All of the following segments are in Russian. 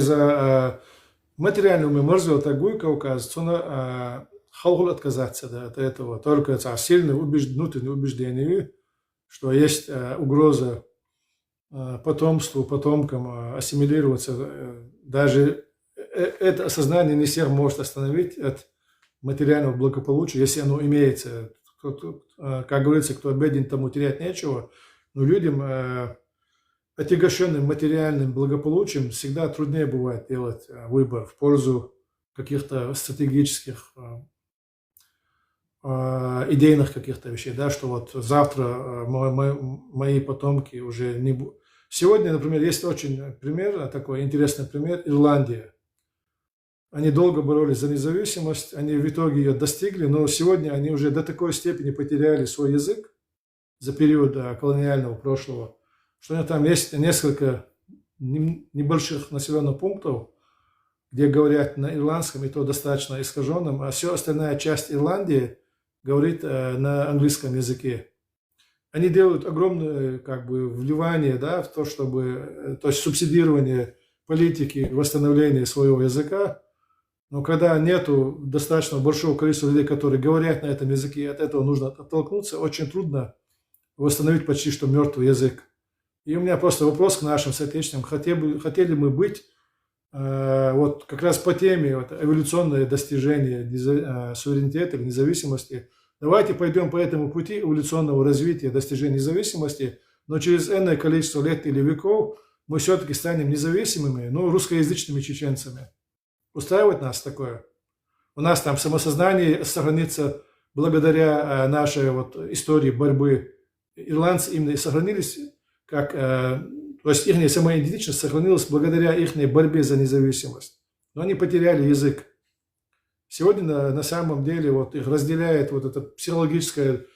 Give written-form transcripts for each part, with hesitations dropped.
За материальную меморзил такой Кавказ, она халхул отказаться от этого, только сильное внутреннее убеждение, что есть угроза потомству, потомкам ассимилироваться. Даже это осознание не всех может остановить от материального благополучия, если оно имеется. Как говорится, кто беден, тому терять нечего, но людям, отягощенным материальным благополучием, всегда труднее бывает делать выбор в пользу каких-то стратегических, идейных каких-то вещей, да, что вот завтра мои потомки уже не будут. Сегодня, например, есть очень пример, такой интересный пример, Ирландия. Они долго боролись за независимость, они в итоге ее достигли, но сегодня они уже до такой степени потеряли свой язык за период колониального прошлого, что там есть несколько небольших населенных пунктов, где говорят на ирландском, и то достаточно искаженном, а все остальная часть Ирландии говорит на английском языке. Они делают огромное вливание, да, в то, чтобы, то есть субсидирование политики восстановления своего языка. Но когда нету достаточно большого количества людей, которые говорят на этом языке, и от этого нужно оттолкнуться, очень трудно восстановить почти что мертвый язык. И у меня просто вопрос к нашим соотечественникам. Хотели мы быть вот как раз по теме вот, эволюционное достижение суверенитета или независимости. Давайте пойдем по этому пути эволюционного развития, достижения независимости, но через энное количество лет или веков мы все-таки станем независимыми, но русскоязычными чеченцами. Устраивает нас такое? У нас там самосознание сохранится благодаря нашей вот истории борьбы. Ирландцы именно сохранились, то есть их самоидентичность сохранилась благодаря их борьбе за независимость. Но они потеряли язык. Сегодня на самом деле вот их разделяет вот это психологическое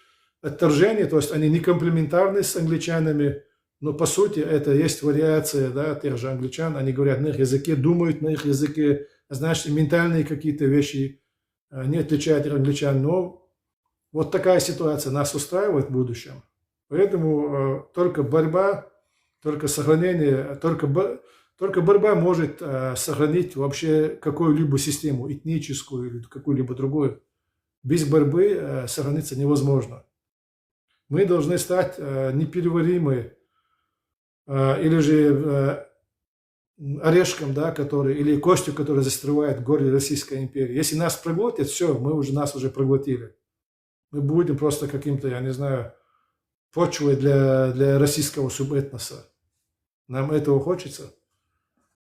отторжение, то есть они не комплементарны с англичанами, но по сути это есть вариация, да, тех же англичан, они говорят на их языке, думают на их языке, значит, ментальные какие-то вещи не отличают их англичан. Но вот такая ситуация нас устраивает в будущем. Поэтому только борьба, только сохранение, только борьба может сохранить вообще какую-либо систему, этническую или какую-либо другую. Без борьбы сохраниться невозможно. Мы должны стать непереваримой или же орешком, да, или костью, которая застревает в горле Российской империи. Если нас проглотят, все, нас уже проглотили. Мы будем просто каким-то, я не знаю, почвой для российского субэтноса. Нам этого хочется?